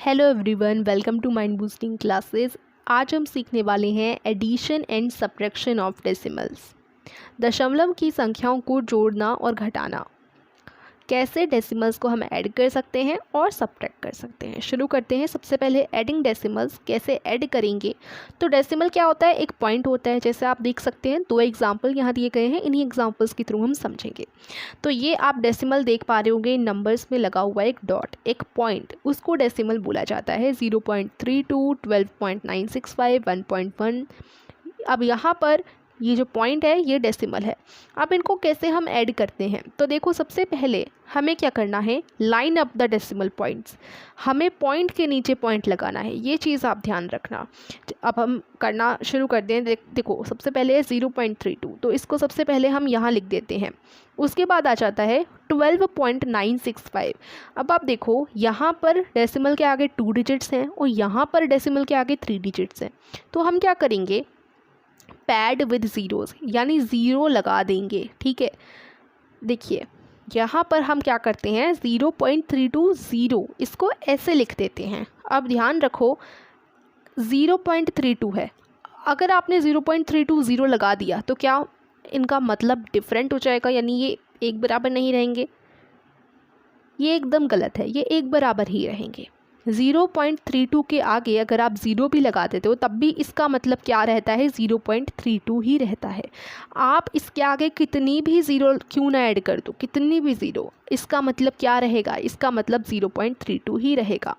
Hello everyone, welcome to mind boosting classes. आज हम सीखने वाले हैं addition and subtraction of decimals. दशमलव की संख्याओं को जोड़ना और घटाना। कैसे डेसिमल्स को हम ऐड कर सकते हैं और सब्ट्रैक्ट कर सकते हैं। शुरू करते हैं। सबसे पहले एडिंग डेसिमल्स कैसे ऐड करेंगे। तो डेसिमल क्या होता है? एक पॉइंट होता है। जैसे आप देख सकते हैं, दो एग्जाम्पल यहाँ दिए गए हैं, इन्हीं एग्जाम्पल्स के थ्रू हम समझेंगे। तो ये आप डेसिमल देख पा रहे होंगे, नंबर्स में लगा हुआ एक डॉट, एक पॉइंट, उसको डेसिमल बोला जाता है। 0.32, 12.965, 1.1। अब यहाँ पर ये जो पॉइंट है ये डेसिमल है। अब इनको कैसे हम ऐड करते हैं? तो देखो, सबसे पहले हमें क्या करना है, line up the decimal points. हमें पॉइंट के नीचे पॉइंट लगाना है, ये चीज़ आप ध्यान रखना। अब हम करना शुरू कर दें। देखो, सबसे पहले है 0.32, तो इसको सबसे पहले हम यहाँ लिख देते हैं। उसके बाद आ जाता है 12.965। अब आप देखो, यहाँ पर डेसिमल के आगे 2 डिजिट्स हैं और यहाँ पर डेसिमल के आगे 3 डिजिट्स हैं। तो हम क्या करेंगे, पैड विद ज़ीरोज़, यानी ज़ीरो लगा देंगे। ठीक है, देखिए यहाँ पर हम क्या करते हैं, 0.320, इसको ऐसे लिख देते हैं। अब ध्यान रखो, 0.32 है। अगर आपने 0.320 लगा दिया तो क्या इनका मतलब डिफरेंट हो जाएगा, यानी ये एक बराबर नहीं रहेंगे? ये एकदम गलत है, ये एक बराबर ही रहेंगे। 0.32 के आगे अगर आप ज़ीरो भी लगा देते हो तब भी इसका मतलब क्या रहता है, 0.32 ही रहता है। आप इसके आगे कितनी भी ज़ीरो क्यों ना ऐड कर दो, कितनी भी ज़ीरो, इसका मतलब क्या रहेगा, इसका मतलब 0.32 ही रहेगा।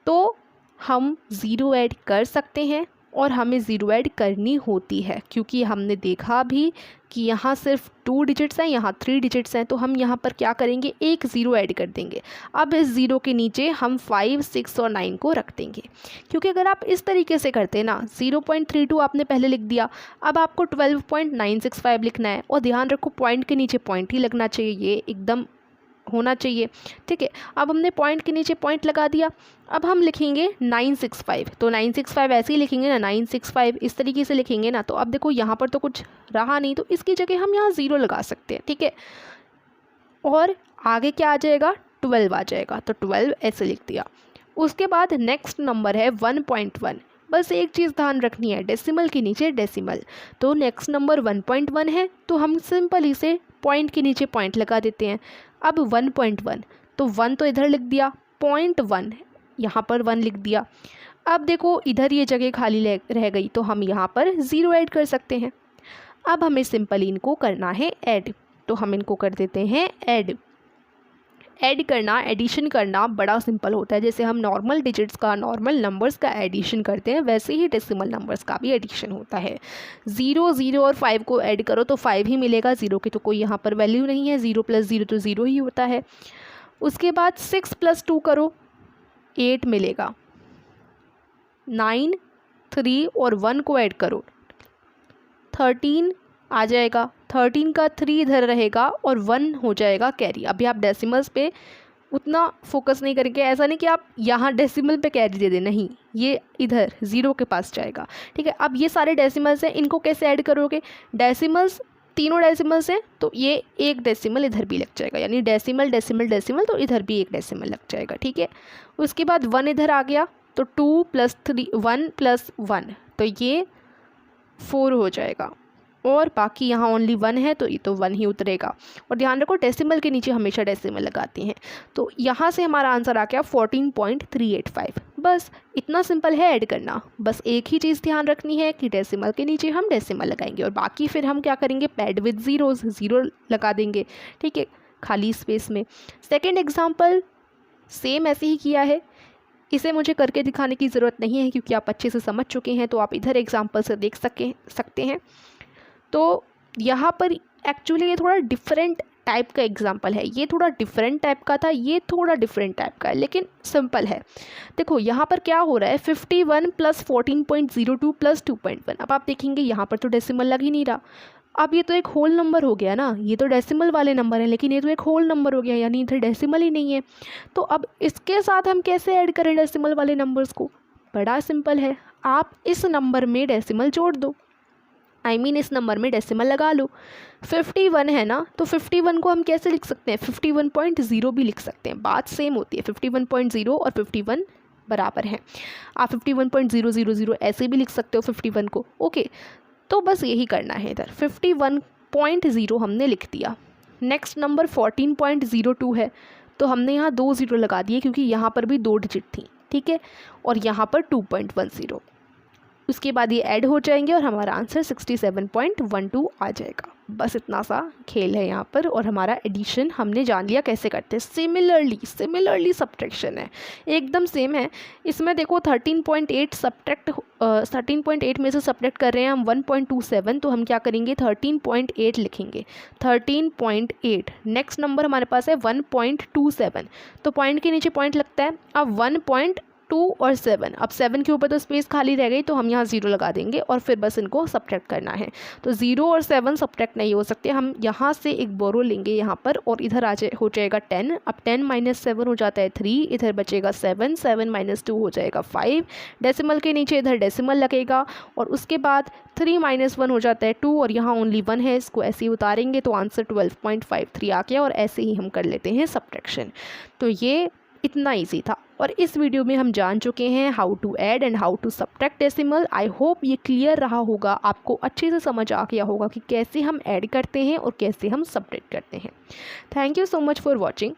तो हम ज़ीरो ऐड कर सकते हैं और हमें ज़ीरो ऐड करनी होती है, क्योंकि हमने देखा भी कि यहाँ सिर्फ 2 डिजिट्स हैं, यहाँ 3 डिजिट्स हैं। तो हम यहाँ पर क्या करेंगे, एक ज़ीरो ऐड कर देंगे। अब इस ज़ीरो के नीचे हम 5, 6 और 9 को रख देंगे, क्योंकि अगर आप इस तरीके से करते हैं ना, 0.32 आपने पहले लिख दिया, अब आपको 12.965 लिखना है। और ध्यान रखो, पॉइंट के नीचे पॉइंट ही लगना चाहिए, ये एकदम होना चाहिए। ठीक है, अब हमने पॉइंट के नीचे पॉइंट लगा दिया। अब हम लिखेंगे 965, तो 965 ऐसे ही लिखेंगे ना, 965 इस तरीके से लिखेंगे ना। तो अब देखो, यहाँ पर तो कुछ रहा नहीं, तो इसकी जगह हम यहाँ ज़ीरो लगा सकते हैं। ठीक है, और आगे क्या आ जाएगा, 12 आ जाएगा, तो 12 ऐसे लिख दिया। उसके बाद नेक्स्ट नंबर है 1.1। बस एक चीज़ ध्यान रखनी है, डेसिमल के नीचे डेसिमल। तो नेक्स्ट नंबर 1.1 है, तो हम सिंपल इसे पॉइंट के नीचे पॉइंट लगा देते हैं। अब 1.1, तो 1 तो इधर लिख दिया, 0.1 यहाँ पर 1 लिख दिया। अब देखो, इधर ये जगह खाली रह गई, तो हम यहाँ पर ज़ीरो ऐड कर सकते हैं। अब हमें सिंपल इनको करना है ऐड, तो हम इनको कर देते हैं ऐड। ऐड करना, एडिशन करना बड़ा सिंपल होता है। जैसे हम नॉर्मल डिजिट्स का, नॉर्मल नंबर्स का एडिशन करते हैं, वैसे ही डेसिमल नंबर्स का भी एडिशन होता है। 0, 0 और 5 को ऐड करो तो 5 ही मिलेगा, 0 की तो कोई यहाँ पर वैल्यू नहीं है। 0 + 0 तो 0 ही होता है। उसके बाद 6 + 2 करो, 8 मिलेगा। 9, 3 और 1 को ऐड करो, 13 आ जाएगा। 13 का 3 इधर रहेगा और 1 हो जाएगा कैरी। अभी आप डेसिमल्स पे उतना फोकस नहीं करेंगे, ऐसा नहीं कि आप यहाँ डेसिमल पे कैरी दे दें, नहीं, ये इधर ज़ीरो के पास जाएगा। ठीक है, अब ये सारे डेसिमल्स हैं, इनको कैसे ऐड करोगे? डेसिमल्स, तीनों डेसिमल्स हैं, तो ये एक डेसिमल इधर भी लग जाएगा, यानी डेसिमल डेसिमल डेसिमल, तो इधर भी एक डेसिमल लग जाएगा। ठीक है, उसके बाद 1 इधर आ गया, तो 2 + 3, 1 + 1, तो ये 4 हो जाएगा। और बाकी यहाँ ओनली 1 है, तो ये तो 1 ही उतरेगा। और ध्यान रखो, डेसिमल के नीचे हमेशा डेसिमल लगाते हैं। तो यहाँ से हमारा आंसर आ गया 14.385। बस इतना सिंपल है ऐड करना। बस एक ही चीज़ ध्यान रखनी है कि डेसिमल के नीचे हम डेसिमल लगाएंगे, और बाकी फिर हम क्या करेंगे, पैड विद ज़ीरोज़, ज़ीरो लगा देंगे। ठीक है, खाली स्पेस में। सेकेंड एग्जाम्पल सेम ऐसे ही किया है, इसे मुझे करके दिखाने की ज़रूरत नहीं है, क्योंकि आप अच्छे से समझ चुके हैं। तो आप इधर एग्जाम्पल से देख सकते हैं। तो यहाँ पर एक्चुअली ये थोड़ा डिफरेंट टाइप का एग्जाम्पल है, ये थोड़ा डिफरेंट टाइप का था, ये थोड़ा डिफरेंट टाइप का है, लेकिन सिंपल है। देखो यहाँ पर क्या हो रहा है, 51 + 14.02 + 2.1। अब आप देखेंगे यहाँ पर तो डेसिमल लग ही नहीं रहा। अब ये तो एक होल नंबर हो गया ना, ये तो डेसिमल वाले नंबर है, लेकिन ये तो एक होल नंबर हो गया, यानी इधर डेसिमल ही नहीं है। तो अब इसके साथ हम कैसे ऐड करें डेसिमल वाले नंबर्स को? बड़ा सिंपल है, आप इस नंबर में डेसिमल जोड़ दो, इस नंबर में डेसिमल लगा लो। 51 है ना, तो 51 को हम कैसे लिख सकते हैं, 51.0 भी लिख सकते हैं, बात सेम होती है। 51.0 और 51 बराबर हैं। आप 51.000 ऐसे भी लिख सकते हो 51 को। ओके, तो बस यही करना है। इधर 51.0 हमने लिख दिया। नेक्स्ट नंबर 14.02 है, तो हमने यहाँ 2 ज़ीरो लगा दिए क्योंकि यहाँ पर भी 2 डिजिट थी, ठीक है, और यहाँ पर 2.10। उसके बाद ये ऐड हो जाएंगे और हमारा आंसर 67.12 आ जाएगा। बस इतना सा खेल है यहाँ पर, और हमारा एडिशन हमने जान लिया कैसे करते हैं। सिमिलरली सब्ट्रैक्शन है, एकदम सेम है। इसमें देखो 13.8 में से सब्ट्रैक्ट कर रहे हैं हम 1.27, तो हम क्या करेंगे 13.8 लिखेंगे। 13.8 नेक्स्ट नंबर हमारे पास है 1.27, तो पॉइंट के नीचे पॉइंट लगता है। अब 1.2 और 7, अब 7 के ऊपर तो स्पेस खाली रह गई, तो हम यहाँ 0 लगा देंगे और फिर बस इनको सब्ट्रैक्ट करना है। तो 0 और 7 सब्ट्रैक्ट नहीं हो सकते, हम यहाँ से एक बोरो लेंगे यहाँ पर, और इधर हो जाएगा 10। अब 10 - 7 हो जाता है 3, इधर बचेगा 7, 7 - 2 हो जाएगा 5, डेसिमल के नीचे इधर डेसिमल लगेगा, और उसके बाद 3 - 1 हो जाता है 2, और यहाँ ओनली 1 है, इसको ऐसे ही उतारेंगे तो आंसर 12.53 आ गया। और ऐसे ही हम कर लेते हैं सब्ट्रैक्शन। तो ये इतना ईजी था, और इस वीडियो में हम जान चुके हैं how to add and how to subtract decimal. I hope ये क्लियर रहा होगा, आपको अच्छे से समझ आ गया होगा कि कैसे हम ऐड करते हैं और कैसे हम सब्ट्रैक्ट करते हैं। Thank you so much for watching.